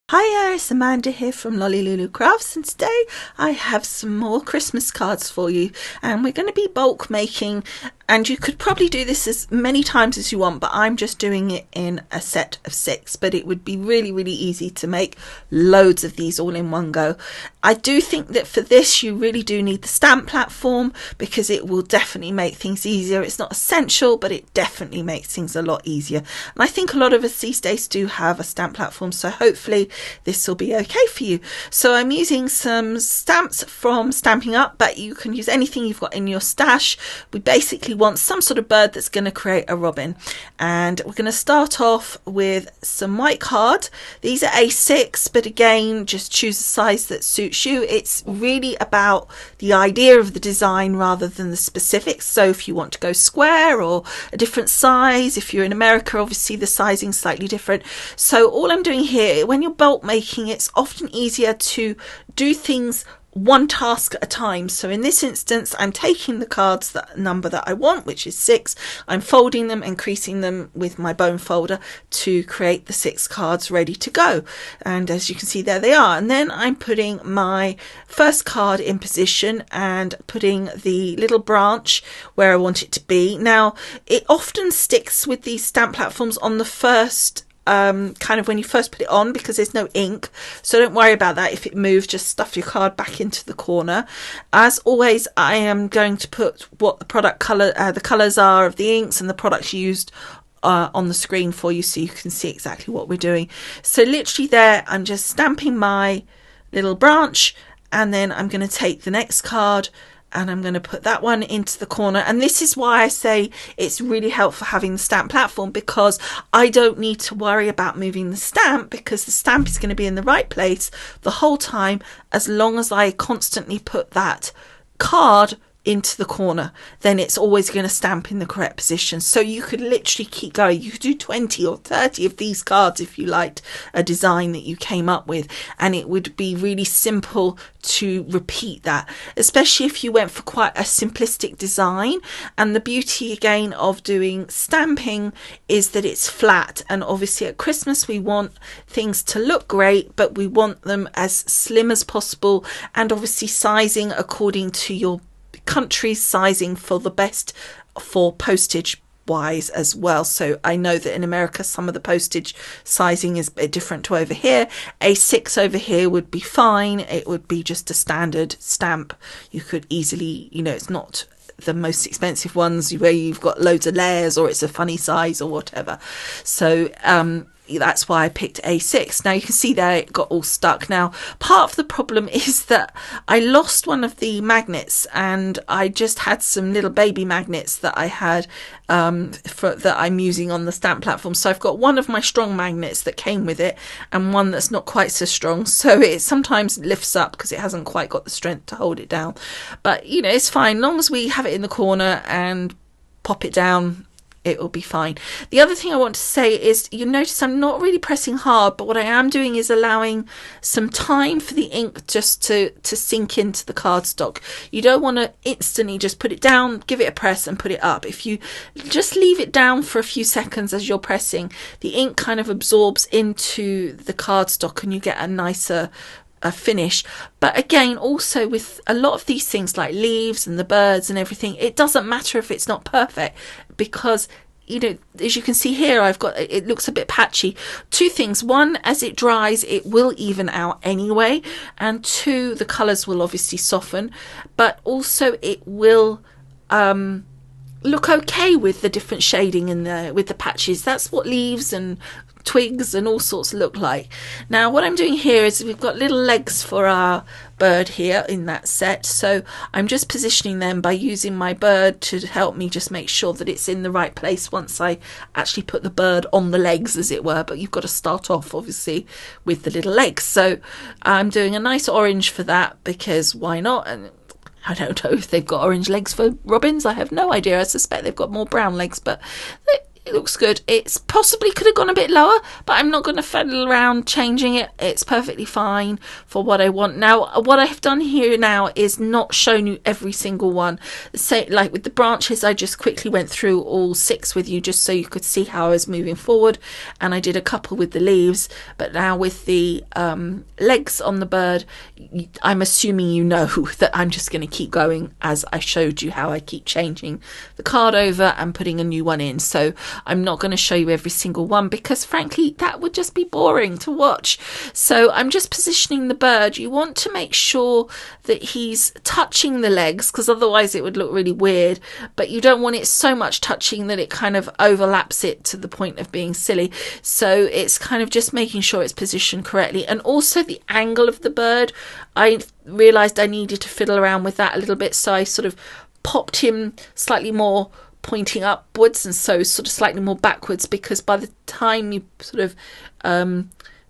Hiya, it's Amanda here from Lolli Lulu Crafts, and today I have some more Christmas cards for you, and we're going to be bulk making, and you could probably do this as many times as you want, but I'm just doing it in a set of 6, but it would be really easy to make loads of these all in one go. I do think that for this you really do need the stamp platform because it will definitely make things easier. It's not essential, but it definitely makes things a lot easier, and I think a lot of us these days do have a stamp platform, so hopefully this will be okay for you. So I'm using some stamps from Stampin' Up, but you can use anything you've got in your stash. We basically want some sort of bird that's going to create a robin, and we're going to start off with some white card. These are A6, but again, just choose a size that suits you. It's really about the idea of the design rather than the specifics. So if you want to go square or a different size, if you're in America, obviously the sizing's slightly different. So all I'm doing here, when you're bulk making, it's often easier to do things one task at a time. So in this instance, I'm taking the cards, that number that I want, which is 6. I'm folding them and creasing them with my bone folder to create the 6 cards ready to go. And as you can see, there they are. And then I'm putting my first card in position and putting the little branch where I want it to be. Now, it often sticks with these stamp platforms on the first kind of when you first put it on, because there's no ink, so don't worry about that. If it moves, just stuff your card back into the corner. As always, I am going to put what the product color, the colors are of the inks and the products used on the screen for you, so you can see exactly what we're doing. So literally there, I'm just stamping my little branch, and then I'm going to take the next card and I'm going to put that one into the corner. And this is why I say it's really helpful having the stamp platform, because I don't need to worry about moving the stamp, because the stamp is going to be in the right place the whole time, as long as I constantly put that card into the corner. Then it's always going to stamp in the correct position. So you could literally keep going. You could do 20 or 30 of these cards if you liked a design that you came up with, and it would be really simple to repeat that, especially if you went for quite a simplistic design. And the beauty again of doing stamping is that it's flat, and obviously at Christmas we want things to look great, but we want them as slim as possible, and obviously sizing according to your country's sizing for the best for postage wise as well. So I know that in America some of the postage sizing is a bit different to over here. A6 over here would be fine. It would be just a standard stamp. You could easily, it's not the most expensive ones where you've got loads of layers or it's a funny size or whatever. So that's why I picked A6. Now you can see there it got all stuck. Now part of the problem is that I lost one of the magnets, and I just had some little baby magnets that I had that I'm using on the stamp platform. So I've got one of my strong magnets that came with it and one that's not quite so strong, so it sometimes lifts up because it hasn't quite got the strength to hold it down. But it's fine, long as we have it in the corner and pop it down, it will be fine. The other thing I want to say is, you notice I'm not really pressing hard, but what I am doing is allowing some time for the ink just to sink into the cardstock. You don't want to instantly just put it down, give it a press and put it up. If you just leave it down for a few seconds as you're pressing, the ink kind of absorbs into the cardstock and you get a nicer finish. But again, also with a lot of these things like leaves and the birds and everything, it doesn't matter if it's not perfect, because as you can see here, it looks a bit patchy. 2 things: one, as it dries it will even out anyway, and 2, the colors will obviously soften, but also it will look okay with the different shading in there with the patches. That's what leaves and twigs and all sorts look like. Now what I'm doing here is we've got little legs for our bird here in that set, so I'm just positioning them by using my bird to help me just make sure that it's in the right place once I actually put the bird on the legs, as it were. But you've got to start off obviously with the little legs. So I'm doing a nice orange for that, because why not? And I don't know if they've got orange legs for robins. I have no idea. I suspect they've got more brown legs, but it looks good. It's possibly could have gone a bit lower, but I'm not going to fiddle around changing it. It's perfectly fine for what I want. Now, what I've done here now is not shown you every single one. Say, like with the branches, I just quickly went through all 6 with you just so you could see how I was moving forward, and I did a couple with the leaves. But now with the legs on the bird, I'm assuming you know that I'm just going to keep going as I showed you how I keep changing the card over and putting a new one in. So I'm not going to show you every single one because frankly that would just be boring to watch. So I'm just positioning the bird. You want to make sure that he's touching the legs because otherwise it would look really weird, but you don't want it so much touching that it kind of overlaps it to the point of being silly. So it's kind of just making sure it's positioned correctly, and also the angle of the bird. I realized I needed to fiddle around with that a little bit, so I sort of popped him slightly more pointing upwards and so sort of slightly more backwards, because by the time you sort of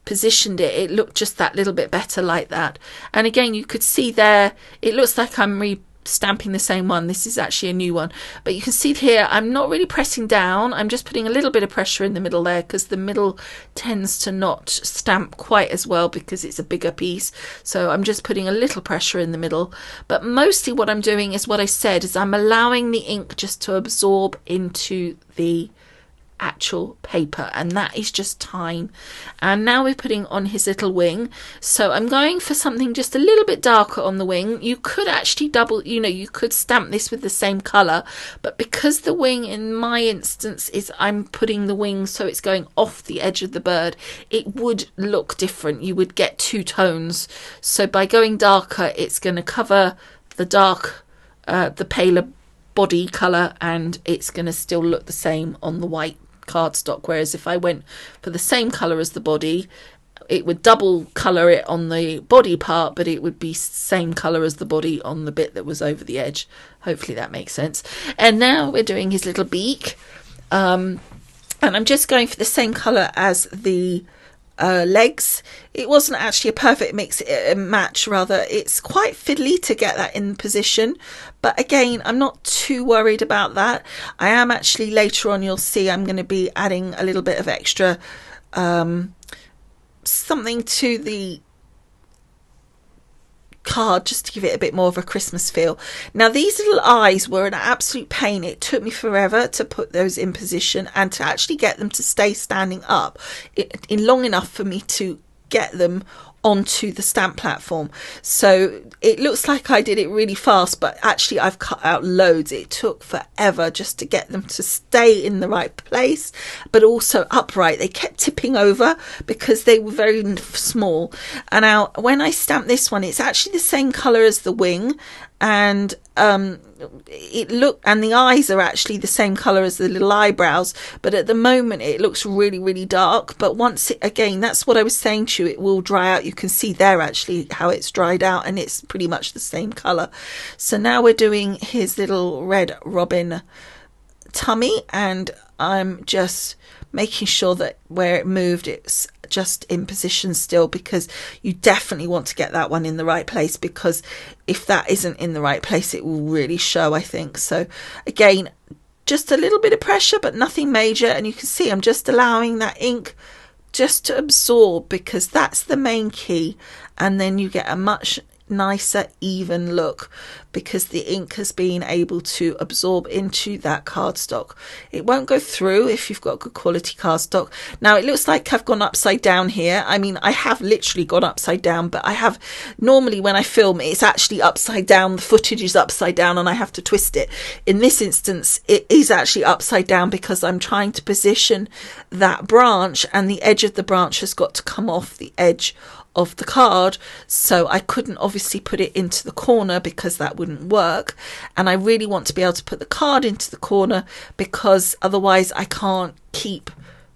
positioned it, it looked just that little bit better like that. And again, you could see there, it looks like I'm stamping the same one. This is actually a new one, but you can see here I'm not really pressing down. I'm just putting a little bit of pressure in the middle there because the middle tends to not stamp quite as well because it's a bigger piece. So I'm just putting a little pressure in the middle, but mostly what I'm doing is what I said, is I'm allowing the ink just to absorb into the actual paper, and that is just time. And now we're putting on his little wing, so I'm going for something just a little bit darker on the wing. You could actually you could stamp this with the same color, but because the wing in my instance is I'm putting the wing so it's going off the edge of the bird, it would look different. You would get 2 tones. So by going darker, it's going to cover the dark the paler body color, and it's going to still look the same on the white cardstock. Whereas if I went for the same color as the body, it would double color it on the body part, but it would be same color as the body on the bit that was over the edge. Hopefully that makes sense. And now we're doing his little beak, and I'm just going for the same color as the legs. It wasn't actually a perfect match, rather it's quite fiddly to get that in position, but again I'm not too worried about that. I am actually, later on you'll see, I'm going to be adding a little bit of extra something to the card just to give it a bit more of a Christmas feel. Now these little eyes were an absolute pain. It took me forever to put those in position and to actually get them to stay standing up in long enough for me to get them onto the stamp platform. So it looks like I did it really fast, but actually I've cut out loads. It took forever just to get them to stay in the right place, but also upright. They kept tipping over because they were very small. And now when I stamp this one, it's actually the same color as the wing, and the eyes are actually the same color as the little eyebrows, but at the moment it looks really, really dark. But once again, that's what I was saying to you, it will dry out. You can see there actually how it's dried out, and it's pretty much the same color. So now we're doing his little red robin tummy, and I'm just making sure that where it moved, it's just in position still, because you definitely want to get that one in the right place, because if that isn't in the right place, it will really show, I think. So again, just a little bit of pressure, but nothing major, and you can see I'm just allowing that ink just to absorb, because that's the main key, and then you get a much nicer even look because the ink has been able to absorb into that cardstock. It won't go through if you've got good quality cardstock. Now it looks like I've gone upside down here. I mean, I have literally gone upside down, but I have, normally when I film it's actually upside down, the footage is upside down and I have to twist it. In this instance it is actually upside down because I'm trying to position that branch, and the edge of the branch has got to come off the edge of the card, so I couldn't obviously put it into the corner because that wouldn't work, and I really want to be able to put the card into the corner because otherwise I can't keep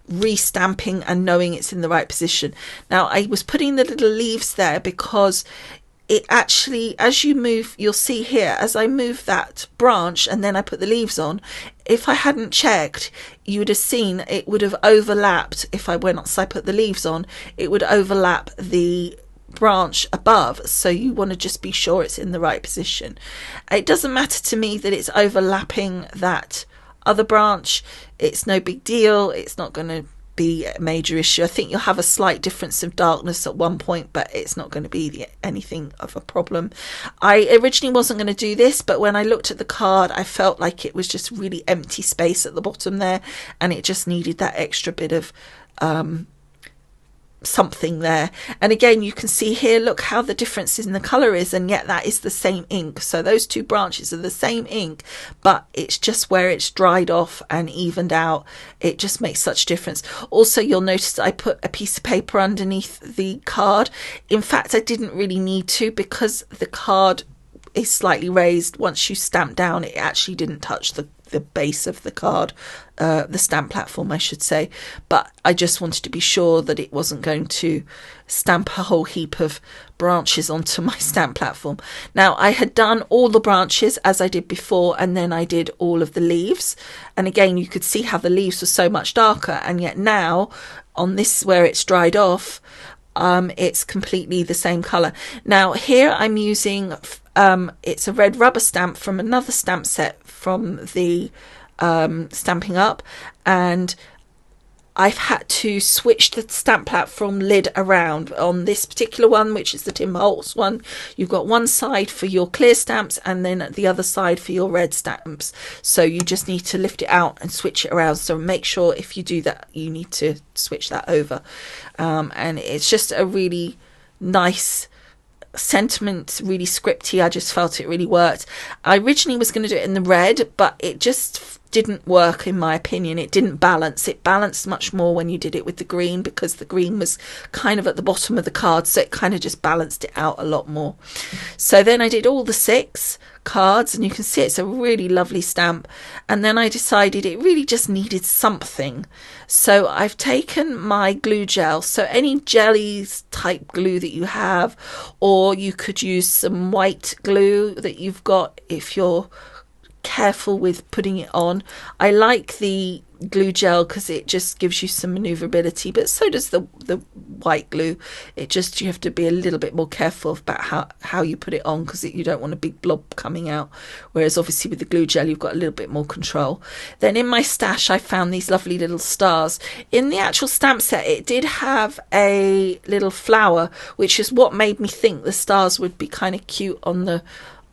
re-stamping and knowing it's in the right position. Now I was putting the little leaves there because it actually, as you move, you'll see here, as I move that branch and then I put the leaves on, if I hadn't checked, you would have seen it would have overlapped. If I put the leaves on, it would overlap the branch above, so you want to just be sure it's in the right position. It doesn't matter to me that it's overlapping that other branch, it's no big deal. It's not going to be a major issue. I think you'll have a slight difference of darkness at one point, but it's not going to be anything of a problem. I originally wasn't going to do this, but when I looked at the card, I felt like it was just really empty space at the bottom there, and it just needed that extra bit of something there. And again, you can see here, look how the difference in the color is, and yet that is the same ink. So those two branches are the same ink, but it's just where it's dried off and evened out. It just makes such difference. Also, you'll notice I put a piece of paper underneath the card. In fact, I didn't really need to, because the card is slightly raised. Once you stamp down, it actually didn't touch the base of the card, the stamp platform I should say, but I just wanted to be sure that it wasn't going to stamp a whole heap of branches onto my stamp platform. Now, I had done all the branches as I did before, and then I did all of the leaves, and again you could see how the leaves were so much darker, and yet now on this where it's dried off, it's completely the same color. Now here I'm using it's a red rubber stamp from another stamp set from the Stampin' Up, and I've had to switch the stamp platform lid around. On this particular one, which is the Tim Holtz one, you've got one side for your clear stamps and then the other side for your red stamps. So you just need to lift it out and switch it around. So make sure if you do that, you need to switch that over. And it's just a really nice sentiment, really scripty. I just felt it really worked. I originally was going to do it in the red, but it just didn't work in my opinion. It didn't balance. It balanced much more when you did it with the green, because the green was kind of at the bottom of the card, so it kind of just balanced it out a lot more. So then I did all the 6 cards, and you can see it's a really lovely stamp, and then I decided it really just needed something. So I've taken my glue gel, so any jellies type glue that you have, or you could use some white glue that you've got if you're careful with putting it on. I like the glue gel because it just gives you some maneuverability, but so does the white glue. It just, you have to be a little bit more careful about how you put it on, because you don't want a big blob coming out, whereas obviously with the glue gel you've got a little bit more control. Then in my stash I found these lovely little stars. In the actual stamp set it did have a little flower, which is what made me think the stars would be kind of cute on the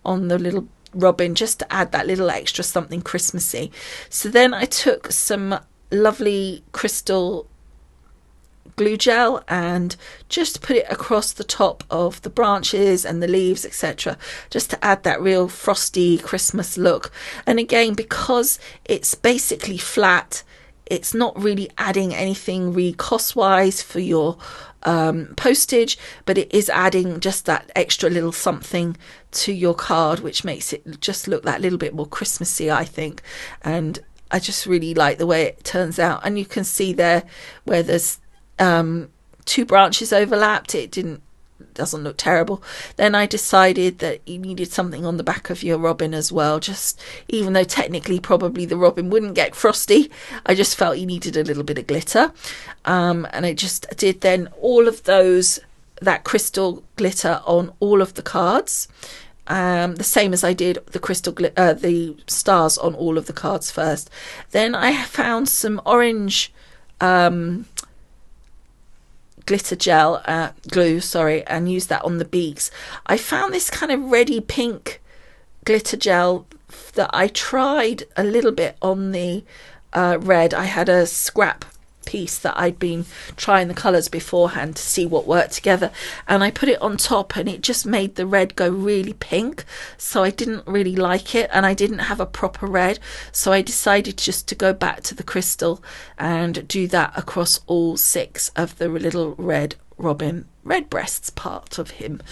little robin, just to add that little extra something Christmassy. So then I took some lovely crystal glue gel and just put it across the top of the branches and the leaves, etc., just to add that real frosty Christmas look. And again, because it's basically flat, it's not really adding anything really cost wise for your postage, but it is adding just that extra little something to your card, which makes it just look that little bit more Christmassy, I think. And I just really like the way it turns out. And you can see there where there's 2 branches overlapped, it doesn't look terrible. Then I decided that you needed something on the back of your robin as well, just even though technically probably the robin wouldn't get frosty, I just felt you needed a little bit of glitter. And I just did then all of that crystal glitter on all of the cards, the same as I did the the stars on all of the cards first. Then I found some orange glitter gel, glue, and use that on the beaks. I found this kind of reddy pink glitter gel that I tried a little bit on the red. I had a scrap piece that I'd been trying the colours beforehand to see what worked together, and I put it on top and it just made the red go really pink, so I didn't really like it, and I didn't have a proper red, so I decided just to go back to the crystal and do that across all 6 of the little red robin redbreasts part of him.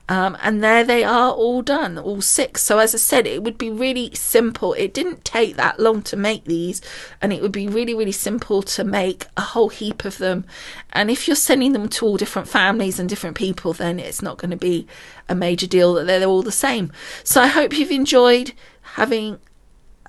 And there they are, all done, all 6. So as I said, it would be really simple. It didn't take that long to make these, and it would be really, really simple to make a whole heap of them. And if you're sending them to all different families and different people, then it's not going to be a major deal that they're all the same. So I hope you've enjoyed having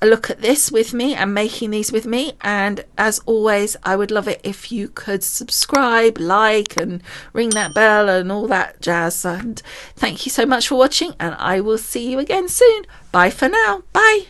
a look at this with me and making these with me, and as always I would love it if you could subscribe, like, and ring that bell and all that jazz. And thank you so much for watching, and I will see you again soon. Bye for now. Bye.